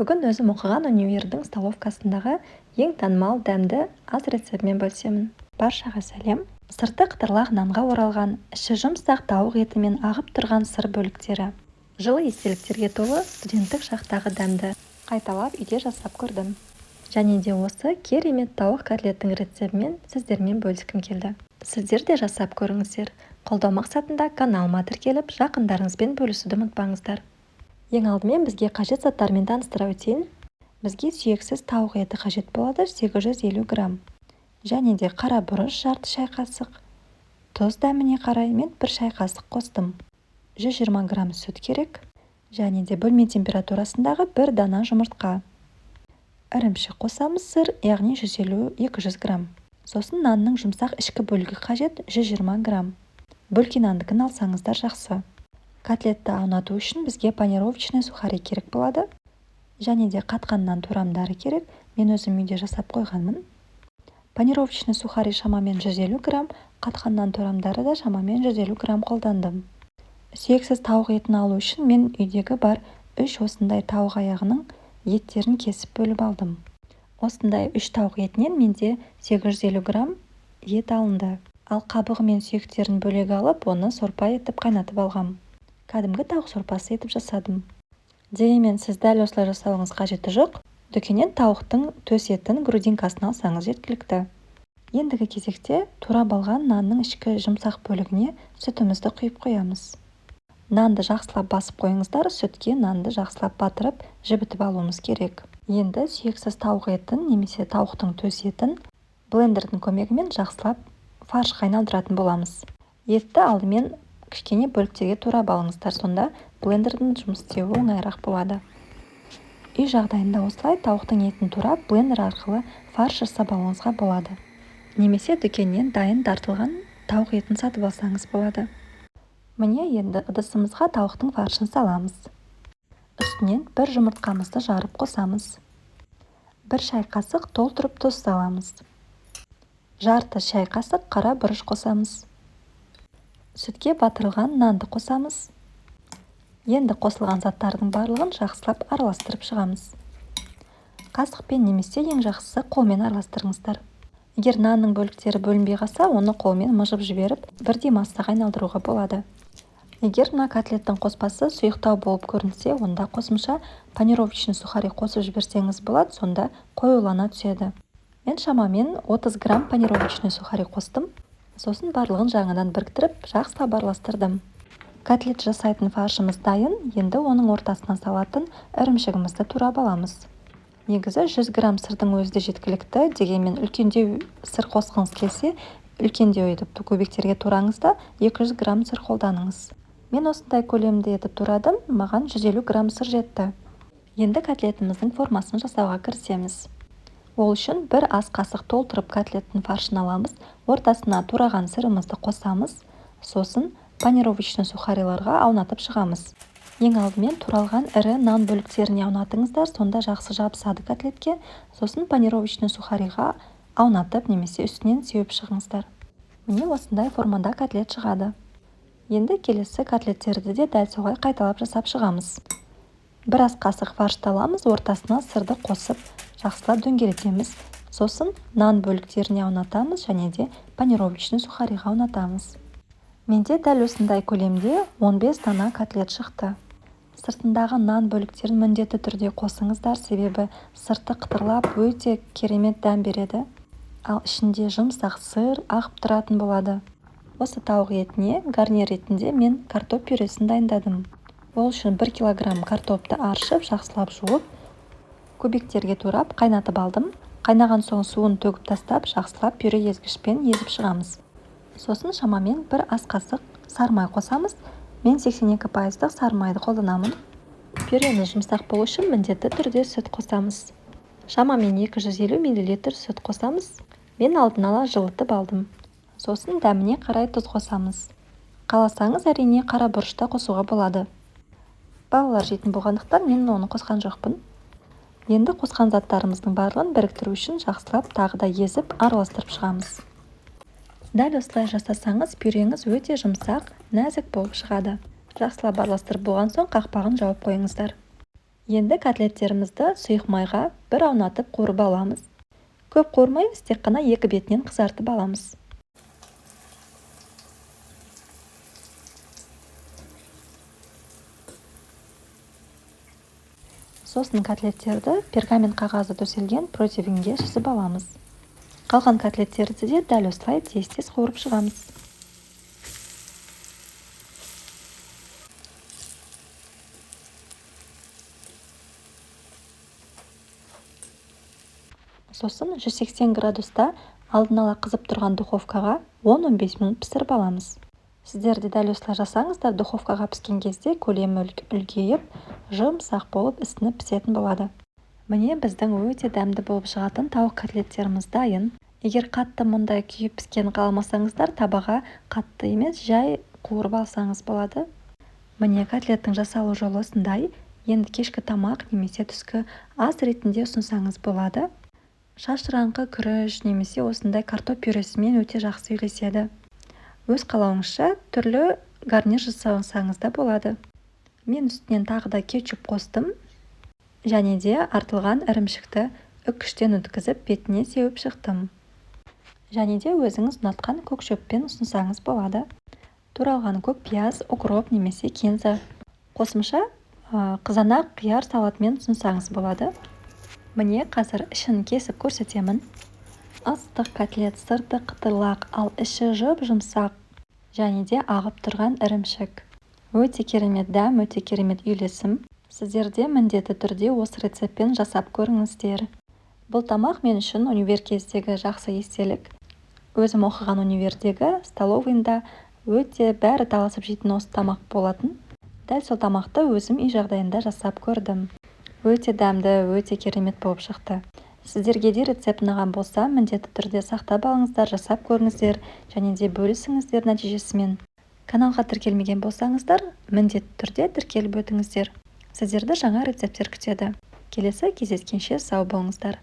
Бүгін өзім оқыған универдің столовкасындағы ең танымал дәмді ас рецептімен бөлісемін. Баршаға сәлем. Сырты қытырлақ нанға оралған, іші жұмсақ тауық етімен ағып тұрған сыр бөліктері. Жылы естеліктерге толы студенттік шақтағы дәмді қайталап үйде жасап көрдім. Және де осы керемет тауық котлеттің рецептімен сіздермен бөліскім келді. Сіздер де жасап көріңіздер. Қолдау мақсатында каналыма тіркеліп, жақындарыңызбен бөлісуді ұмытпаңыздар. Ең алдымен бізге қажет заттармен таныстыра өтейін. Бізге сүйексіз тауық еті қажет болады 850 грамм. Және де қара бұрыш жарты шай қасық. Тұз дәміне қарай мен 1 шай қасық қостым. 120 грамм сүт керек. Және де бөлме температурасындағы 1 дана жұмыртқа. Ірімшік қосамыз, сыр, яғни 150-200 грамм. Сосын нанның жұмсақ ішкі бөлігі қажет 120 грамм. Бөлке нандыкін алсаңыздар жақсы. Котлетті аунату үшін бізге панировочный сухари керек болады. Және де қатқан нан турамдары керек. Мен өзім үйде жасап қойғанмын. Панировочный сухари шамамен 150 грамм, қатқан нан турамдары да шамамен 150 грамм қолдандым. Сүйексіз тауық етін алу үшін мен үйдегі бар 3 осындай тауық аяғының еттерін кесіп бөліп алдым. Осындай 3 тауық етінен менде 850 грамм ет алынды. Ал қабығы мен сүйектерін бөлек алып, оны сорпа етіп қайнатып алғам. Кәдімгі тауық сорпасы етіп жасадым. Дегенмен сіз дәл осылай жасауыңыз қажеті жоқ. Дүкеннен тауықтың төс етін грудинкасын алсаңыз жеткілікті. Ендігі кезекте турап алған нанның ішкі жұмсақ бөлігіне сүтімізді құйып қоямыз. Нанды жақсылап басып қойыңыздар, сүтке нанды жақсылап батырып, жібітіп алуымыз керек. Енді сүйексіз тауық етін немесе тауықтың төс етін блендердің көмегімен жақсылап фарш қайналдыратын боламыз. Етті алдымен кішкене бөліктерге турап алыңыздар, сонда блендердің жұмыс істеуі оңайырақ болады. Үй жағдайында осылай тауықтың етін турап, блендер арқылы фарш жасап алуыңызға болады. Немесе дүкеннен дайын тартылған тауық етін сатып алсаңыз болады. Міне енді ыдысымызға тауықтың фаршын саламыз. Үстінен 1 жұмыртқамызды жарып қосамыз. 1 шай қасық толтырып тұз саламыз. Жарты шай қасық қара бұрыш қосамыз. Сүтке батырылған нанды қосамыз. Енді қосылған заттардың барлығын жақсылап араластырып шығамыз. Қасықпен немесе ең жақсысы қолмен араластырыңыздар. Егер нанның бөліктері бөлінбей қалса, оны қолмен мыжып жіберіп, бірдей массаға айналдыруға болады. Егер мына котлеттің қоспасы сұйықтау болып көрінсе, онда қосымша панировочный сухари қосып жіберсеңіз болады, сонда қоюлана түседі. Мен шамамен 30 грамм панировочный сухари қостым. Сосын барлығын жаңадан біріктіріп, жақсылап араластырдым. Котлет жасайтын фаршымыз дайын, енді оның ортасына салатын ірімшігімізді турап аламыз. Негізі 100 грамм сырдың өзі де жеткілікті, дегенмен үлкендеу сыр қосқыңыз келсе, үлкендеу етіп көбектерге тураңыз да 200 грамм сыр қолданыңыз. Мен осындай көлемді етіп турадым, маған 150 грамм сыр жетті. Енді котлетіміздің формасын жасауға кірісеміз. Ол үшін 1 ас қасық толтырып котлеттің фаршын аламыз, ортасына тураған сырымызды қосамыз, сосын панировочный сухариларға аунатып шығамыз. Ең алдымен туралған ірі нан бөліктеріне аунатыңыздар, сонда жақсы жабысады котлетке, сосын панировочный сухариға аунатып немесе үстінен сеуіп шығыңыздар. Міне осындай формада котлет шығады. Енді келесі котлеттерді де дәл солай қайталап жасап шығамыз. 1 ас қасық фаршты аламыз, ортасына сырды қосып, жақсылап дөңгелетеміз. Сосын нан бөліктеріне аунатамыз және де панировочный сухариға аунатамыз. Менде дәл осындай көлемде 15 дана котлет шықты. Сыртындағы нан бөліктерін міндетті түрде қосыңыздар, себебі сырты қытырлап өте керемет дәм береді. Ал ішінде жұмсақ сыр ағып тұратын болады. Осы тауық етіне гарнир ретінде мен картоп пюресін дайындадым. Ол үшін 1 килограмм картопты аршып, жақсылап жуып, көбектерге турап, қайнатып алдым. Қайнаған соң суын төгіп тастап, жақсылап пюре езгішпен езіп шығамыз. Сосын шамамен 1 ас қасық сары май қосамыз. Мен 82% сары майды қолданамын. Пюрені жұмсақ болу үшін міндетті түрде сүт қосамыз. Шамамен 250 мл сүт қосамыз. Мен алдын ала жылытып алдым. Сосын дәміне қарай тұз қосамыз. Қаласаңыз әрине қара бұрышта қосуға болады. Балалар жейтін болғандықтан мен оны қосқан жоқпын. Енді қосқан заттарымыздың барлығын біріктіру үшін жақсылап тағы да езіп араластырып шығамыз. Дәл осылай жасасаңыз, пюреңіз өте жұмсақ, нәзік болып шығады. Жақсылап араластырып болған соң қақпағын жауып қойыңыздар. Енді котлеттерімізді сұйық майға бір аунатып қуырып аламыз. Көп қуырмаймыз, тек қана екі бетінен қызартып аламыз. Сосын котлеттерді пергамент қағазы төселген противеньге сүзіп аламыз. Қалған котлеттерді де дәл осылай тез-тез қуырып шығамыз. Сосын 180 градуста алдын ала қызып тұрған духовкаға 10-15 минут пісіріп аламыз. Сіздер де дәл осылай жасаңыздар, духовкаға піскен кезде көлемі үлкейіп, жұмсақ болып ісініп пісетін болады. Міне біздің өте дәмді болып шығатын тауық котлеттеріміз дайын. Егер қатты мұндай күйіп піскен қаламасаңыздар, табаға қатты емес, жай қуырып алсаңыз болады. Міне котлеттің жасалу жолы осындай. Енді кешкі тамақ немесе түскі ас ретінде ұсынсаңыз болады. Шашыраңқы күріш немесе осындай картоп пюресімен өте жақсы үйлеседі. Өз қалауыңызша түрлі гарнир жасасаңыз да болады. Мен үстінен тағы да кетчуп қостым. Және де артылған ірімшікті үккіштен өткізіп бетіне сеуіп шықтым. Және де өзіңіз ұнатқан көк шөппен ұсынсаңыз болады. Туралған көк пияз, укроп немесе кинза. Қосымша қызанақ, қияр салатымен ұсынсаңыз болады. Міне қазір ішін кесіп көрсетемін. Ыстық котлет, сырты қытырлақ, ал іші жұп-жұмсақ. Және де ағып тұрған ірімшік. Өте керемет дәм, өте керемет үйлесім. Сіздер де міндетті түрде осы рецептпен жасап көріңіздер. Бұл тамақ мен үшін универ кездегі жақсы естелік. Өзім оқыған универдегі столовыйында өте бәрі таласып жейтін осы тамақ болатын. Дәл сол тамақты өзім үй жағдайында жасап көрдім. Өте дәмді, өте керемет болып шықты. Сіздерге де рецепт ұнаған болса, міндетті түрде сақтап алыңыздар, жасап көріңіздер және де бөлісіңіздер нәтижесімен. Каналға тіркелмеген болсаңыздар, міндетті түрде тіркеліп өтіңіздер. Сіздерді жаңа рецепттер күтеді. Келесі кездескенше сау болыңыздар.